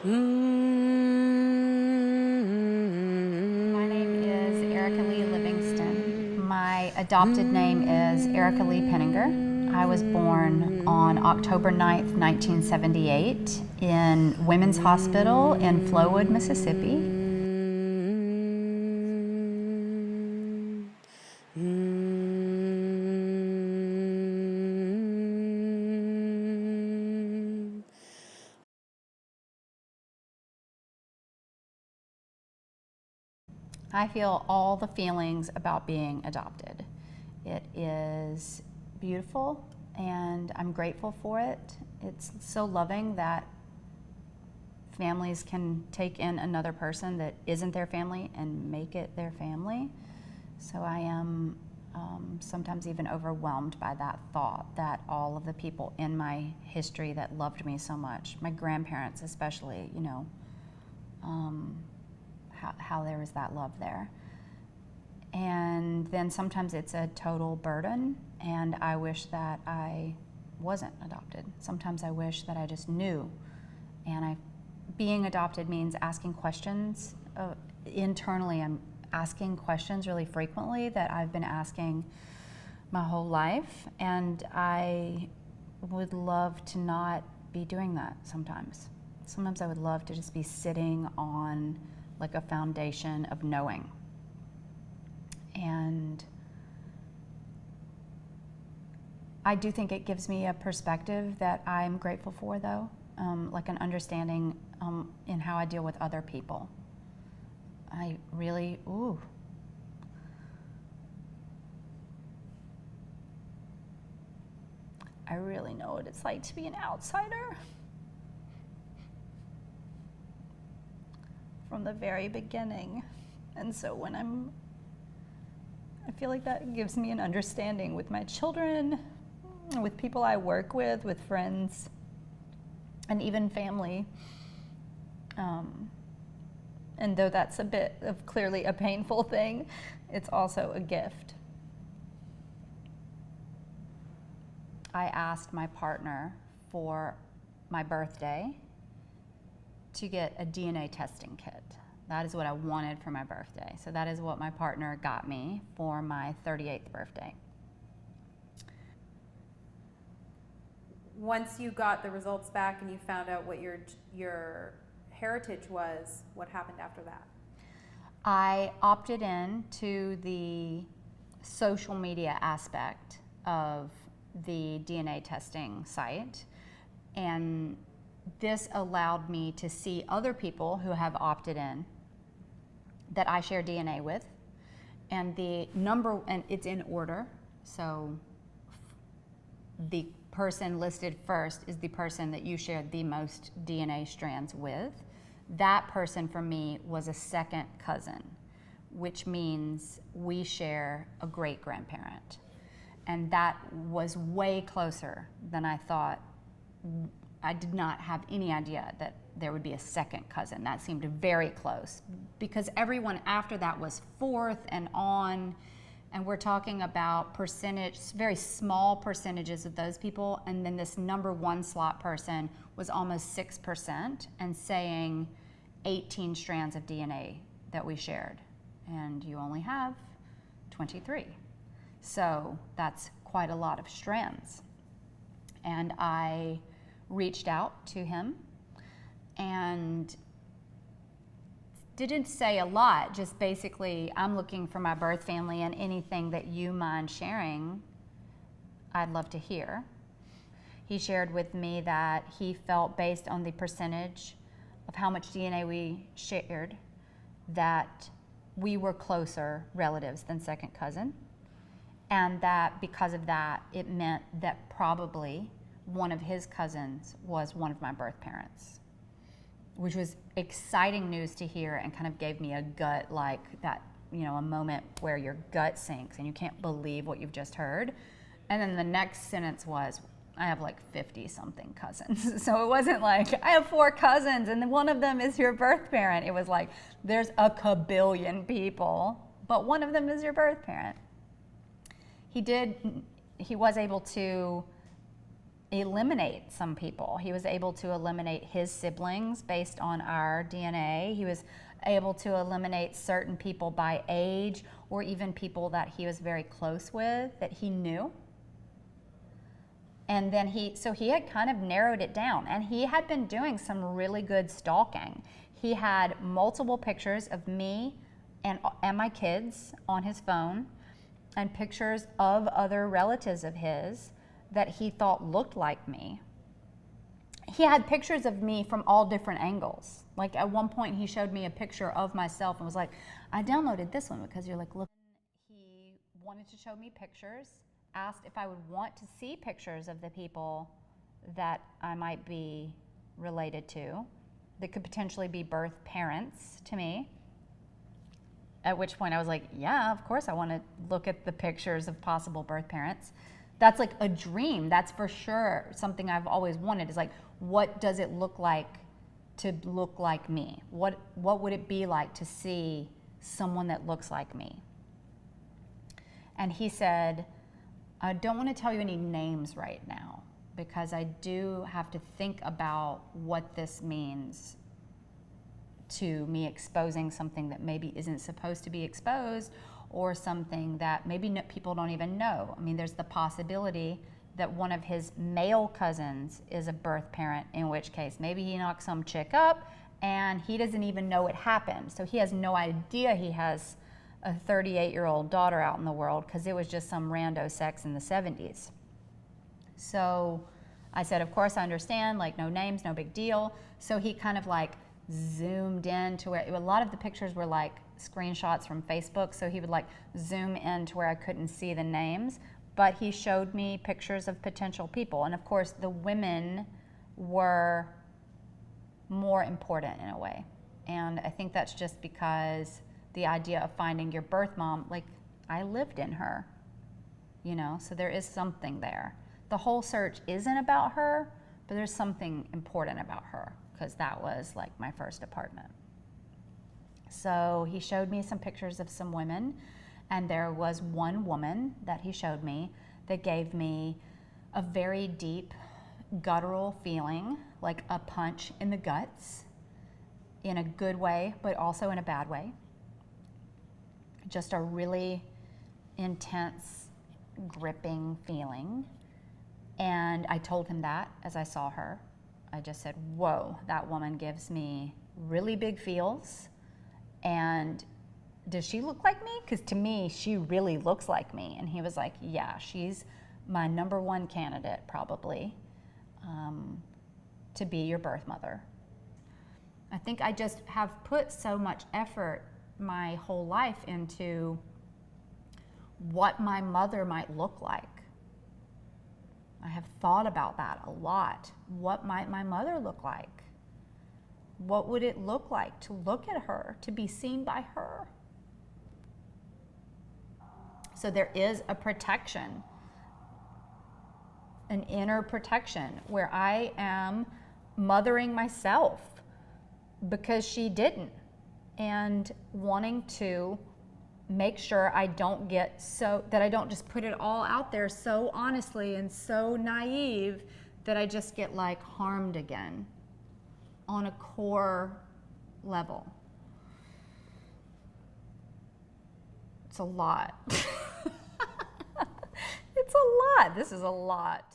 My name is Erica Lee Livingston. My adopted name is Erica Lee Penninger. I was born on October 9th, 1978 in Women's Hospital in Flowood, Mississippi. I feel all the feelings about being adopted. It is beautiful and I'm grateful for it. It's so loving that families can take in another person that isn't their family and make it their family. So I am sometimes even overwhelmed by that thought that all of the people in my history that loved me so much, my grandparents especially, you know, how there was that love there. And then sometimes it's a total burden, and I wish that I wasn't adopted. Sometimes I wish that I just knew. And being adopted means asking questions. Internally, I'm asking questions really frequently that I've been asking my whole life, and I would love to not be doing that sometimes. Sometimes I would love to just be sitting on like a foundation of knowing. And I do think it gives me a perspective that I'm grateful for, though, like an understanding in how I deal with other people. I really, I really know what it's like to be an outsider. From the very beginning. And so when I feel like that gives me an understanding with my children, with people I work with friends, and even family. And though that's a bit of clearly a painful thing, it's also a gift. I asked my partner for my birthday to get a DNA testing kit. That is what I wanted for my birthday. So that is what my partner got me for my 38th birthday. Once you got the results back and you found out what your heritage was, what happened after that? I opted in to the social media aspect of the DNA testing site, and this allowed me to see other people who have opted in that I share DNA with, and and it's in order. So the person listed first is the person that you shared the most DNA strands with. That person for me was a second cousin, which means we share a great grandparent. And that was way closer than I thought. I did not have any idea that there would be a second cousin. That seemed very close because everyone after that was fourth and on, and we're talking about very small percentages of those people, and then this number one slot person was almost 6% and saying 18 strands of DNA that we shared, and you only have 23. So that's quite a lot of strands. And I reached out to him and didn't say a lot, just basically, I'm looking for my birth family, and anything that you mind sharing, I'd love to hear. He shared with me that he felt, based on the percentage of how much DNA we shared, that we were closer relatives than second cousin, and that because of that, it meant that probably one of his cousins was one of my birth parents, which was exciting news to hear and kind of gave me a gut, like that, you know, a moment where your gut sinks and you can't believe what you've just heard. And then the next sentence was, I have like 50 something cousins. So it wasn't like, I have 4 cousins and then one of them is your birth parent. It was like, there's a kabillion people, but one of them is your birth parent. He was able to eliminate some people. He was able to eliminate his siblings based on our DNA. He was able to eliminate certain people by age, or even people that he was very close with that he knew. And then he had kind of narrowed it down, and he had been doing some really good stalking. He had multiple pictures of me and my kids on his phone, and pictures of other relatives of his that he thought looked like me. He had pictures of me from all different angles. Like at one point he showed me a picture of myself and was like, I downloaded this one because you're like, look. He wanted to show me pictures, asked if I would want to see pictures of the people that I might be related to, that could potentially be birth parents to me. At which point I was like, yeah, of course I want to look at the pictures of possible birth parents. That's like a dream. That's for sure something I've always wanted, is like, what does it look like to look like me? What would it be like to see someone that looks like me? And he said, I don't want to tell you any names right now because I do have to think about what this means to me exposing something that maybe isn't supposed to be exposed, or something that maybe people don't even know. I mean, there's the possibility that one of his male cousins is a birth parent, in which case maybe he knocked some chick up and he doesn't even know it happened. So he has no idea he has a 38-year-old daughter out in the world because it was just some rando sex in the 70s. So I said, of course I understand, like no names, no big deal. So he kind of like zoomed in to where a lot of the pictures were like screenshots from Facebook, so he would like zoom in to where I couldn't see the names, but he showed me pictures of potential people. And of course the women were more important in a way, and I think that's just because the idea of finding your birth mom, like I lived in her, you know, so there is something there. The whole search isn't about her, but there's something important about her because that was like my first apartment. So he showed me some pictures of some women, and there was one woman that he showed me that gave me a very deep guttural feeling, like a punch in the guts, in a good way, but also in a bad way. Just a really intense, gripping feeling. And I told him that as I saw her. I just said, whoa, that woman gives me really big feels. And does she look like me? Because to me, she really looks like me. And he was like, yeah, she's my number one candidate probably to be your birth mother. I think I just have put so much effort my whole life into what my mother might look like. I have thought about that a lot. What might my mother look like? What would it look like to look at her, to be seen by her? So there is a protection, an inner protection, where I am mothering myself because she didn't, and wanting to make sure I don't get that I don't just put it all out there so honestly and so naive that I just get like harmed again on a core level. It's a lot. It's a lot. This is a lot.